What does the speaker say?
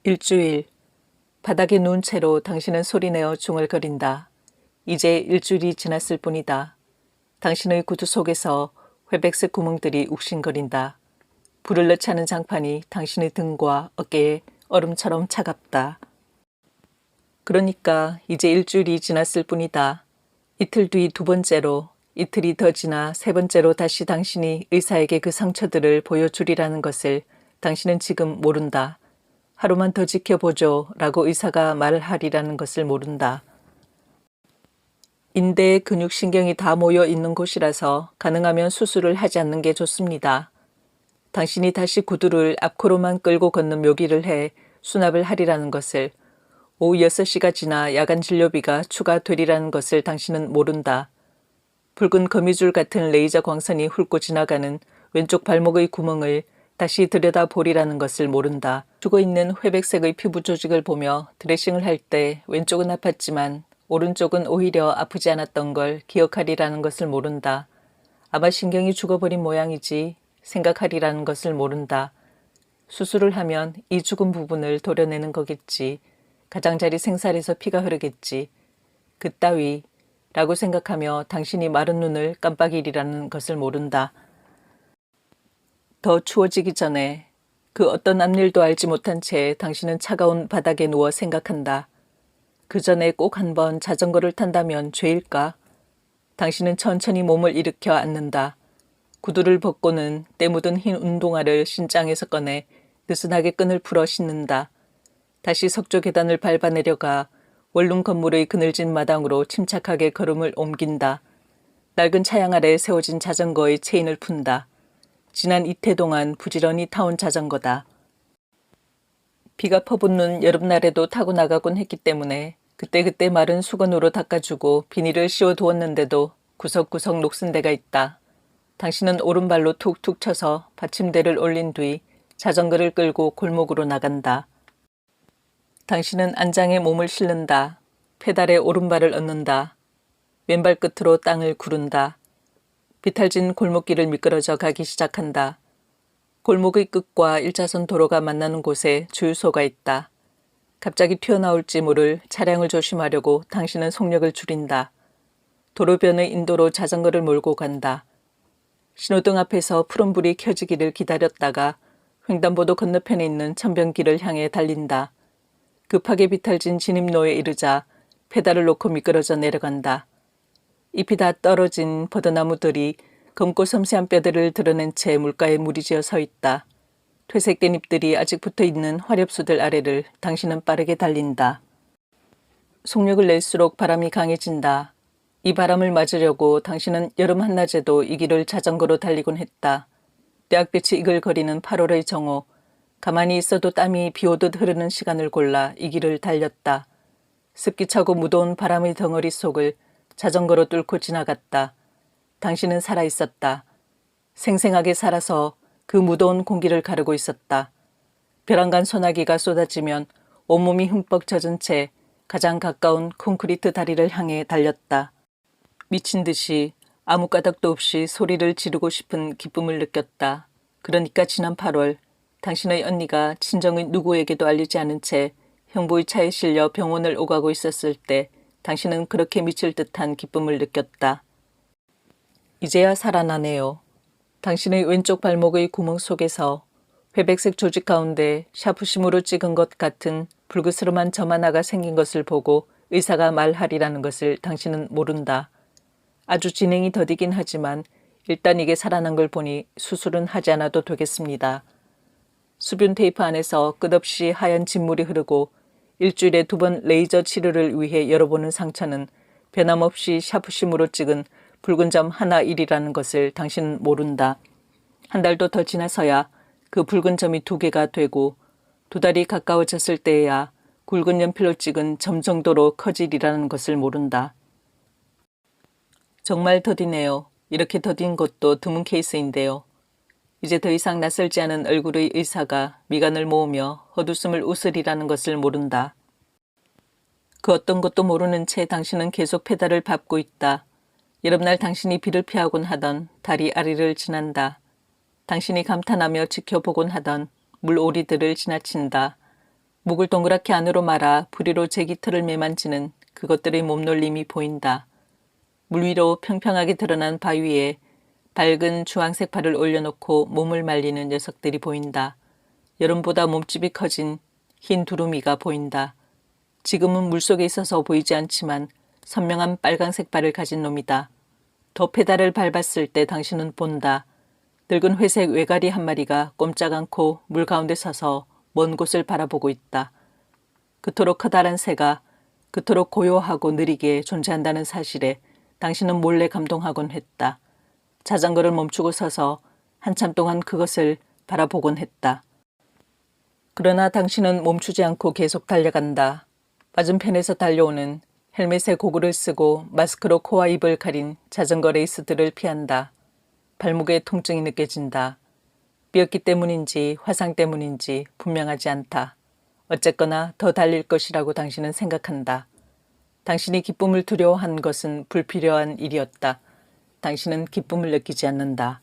일주일. 바닥에 누운 채로 당신은 소리내어 중얼거린다. 이제 일주일이 지났을 뿐이다. 당신의 구두 속에서 회백색 구멍들이 욱신거린다. 불을 넣지 않은 장판이 당신의 등과 어깨에 얼음처럼 차갑다. 그러니까 이제 일주일이 지났을 뿐이다. 이틀 뒤 두 번째로, 이틀이 더 지나 세 번째로 다시 당신이 의사에게 그 상처들을 보여주리라는 것을 당신은 지금 모른다. 하루만 더 지켜보죠 라고 의사가 말하리라는 것을 모른다. 인대에 근육신경이 다 모여 있는 곳이라서 가능하면 수술을 하지 않는 게 좋습니다. 당신이 다시 구두를 앞코로만 끌고 걷는 묘기를 해 수납을 하리라는 것을, 오후 6시가 지나 야간 진료비가 추가되리라는 것을 당신은 모른다. 붉은 거미줄 같은 레이저 광선이 훑고 지나가는 왼쪽 발목의 구멍을 다시 들여다보리라는 것을 모른다. 죽어있는 회백색의 피부 조직을 보며 드레싱을 할 때 왼쪽은 아팠지만 오른쪽은 오히려 아프지 않았던 걸 기억하리라는 것을 모른다. 아마 신경이 죽어버린 모양이지 생각하리라는 것을 모른다. 수술을 하면 이 죽은 부분을 도려내는 거겠지. 가장자리 생살에서 피가 흐르겠지. 그따위 라고 생각하며 당신이 마른 눈을 깜빡이리라는 것을 모른다. 더 추워지기 전에 그 어떤 앞일도 알지 못한 채 당신은 차가운 바닥에 누워 생각한다. 그 전에 꼭 한번 자전거를 탄다면 죄일까? 당신은 천천히 몸을 일으켜 앉는다. 구두를 벗고는 때 묻은 흰 운동화를 신장에서 꺼내 느슨하게 끈을 풀어 신는다. 다시 석조 계단을 밟아 내려가 원룸 건물의 그늘진 마당으로 침착하게 걸음을 옮긴다. 낡은 차양 아래 세워진 자전거의 체인을 푼다. 지난 이태 동안 부지런히 타온 자전거다. 비가 퍼붓는 여름날에도 타고 나가곤 했기 때문에 그때그때 마른 수건으로 닦아주고 비닐을 씌워두었는데도 구석구석 녹슨 데가 있다. 당신은 오른발로 툭툭 쳐서 받침대를 올린 뒤 자전거를 끌고 골목으로 나간다. 당신은 안장에 몸을 실른다. 페달에 오른발을 얹는다. 왼발 끝으로 땅을 구른다. 비탈진 골목길을 미끄러져 가기 시작한다. 골목의 끝과 1차선 도로가 만나는 곳에 주유소가 있다. 갑자기 튀어나올지 모를 차량을 조심하려고 당신은 속력을 줄인다. 도로변의 인도로 자전거를 몰고 간다. 신호등 앞에서 푸른불이 켜지기를 기다렸다가 횡단보도 건너편에 있는 천변길을 향해 달린다. 급하게 비탈진 진입로에 이르자 페달을 놓고 미끄러져 내려간다. 잎이 다 떨어진 버드나무들이 검고 섬세한 뼈들을 드러낸 채 물가에 무리지어 서 있다. 퇴색된 잎들이 아직 붙어있는 화렵수들 아래를 당신은 빠르게 달린다. 속력을 낼수록 바람이 강해진다. 이 바람을 맞으려고 당신은 여름 한낮에도 이 길을 자전거로 달리곤 했다. 떼약볕이 이글거리는 8월의 정오, 가만히 있어도 땀이 비오듯 흐르는 시간을 골라 이 길을 달렸다. 습기 차고 무더운 바람의 덩어리 속을 자전거로 뚫고 지나갔다. 당신은 살아있었다. 생생하게 살아서 그 무더운 공기를 가르고 있었다. 벼랑간 소나기가 쏟아지면 온몸이 흠뻑 젖은 채 가장 가까운 콘크리트 다리를 향해 달렸다. 미친 듯이 아무 까닭도 없이 소리를 지르고 싶은 기쁨을 느꼈다. 그러니까 지난 8월 당신의 언니가 친정의 누구에게도 알리지 않은 채 형부의 차에 실려 병원을 오가고 있었을 때 당신은 그렇게 미칠 듯한 기쁨을 느꼈다. 이제야 살아나네요. 당신의 왼쪽 발목의 구멍 속에서 회백색 조직 가운데 샤프심으로 찍은 것 같은 불그스름한 점 하나가 생긴 것을 보고 의사가 말하리라는 것을 당신은 모른다. 아주 진행이 더디긴 하지만 일단 이게 살아난 걸 보니 수술은 하지 않아도 되겠습니다. 수분 테이프 안에서 끝없이 하얀 진물이 흐르고 일주일에 2번 레이저 치료를 위해 열어보는 상처는 변함없이 샤프심으로 찍은 붉은 점 하나일이라는 것을 당신은 모른다. 한 달도 더 지나서야 그 붉은 점이 2개가 되고 2달이 가까워졌을 때에야 굵은 연필로 찍은 점 정도로 커지리라는 것을 모른다. 정말 더디네요. 이렇게 더딘 것도 드문 케이스인데요. 이제 더 이상 낯설지 않은 얼굴의 의사가 미간을 모으며 헛웃음을 웃으리라는 것을 모른다. 그 어떤 것도 모르는 채 당신은 계속 페달을 밟고 있다. 여름날 당신이 비를 피하곤 하던 다리 아래를 지난다. 당신이 감탄하며 지켜보곤 하던 물오리들을 지나친다. 목을 동그랗게 안으로 말아 부리로 제기틀을 매만지는 그것들의 몸놀림이 보인다. 물 위로 평평하게 드러난 바위에 밝은 주황색 발을 올려놓고 몸을 말리는 녀석들이 보인다. 여름보다 몸집이 커진 흰 두루미가 보인다. 지금은 물속에 있어서 보이지 않지만 선명한 빨간색 발을 가진 놈이다. 더 페달을 밟았을 때 당신은 본다. 늙은 회색 외가리 한 마리가 꼼짝 않고 물 가운데 서서 먼 곳을 바라보고 있다. 그토록 커다란 새가 그토록 고요하고 느리게 존재한다는 사실에 당신은 몰래 감동하곤 했다. 자전거를 멈추고 서서 한참 동안 그것을 바라보곤 했다. 그러나 당신은 멈추지 않고 계속 달려간다. 맞은편에서 달려오는 헬멧에 고글을 쓰고 마스크로 코와 입을 가린 자전거 레이스들을 피한다. 발목에 통증이 느껴진다. 삐었기 때문인지 화상 때문인지 분명하지 않다. 어쨌거나 더 달릴 것이라고 당신은 생각한다. 당신이 기쁨을 두려워한 것은 불필요한 일이었다. 당신은 기쁨을 느끼지 않는다.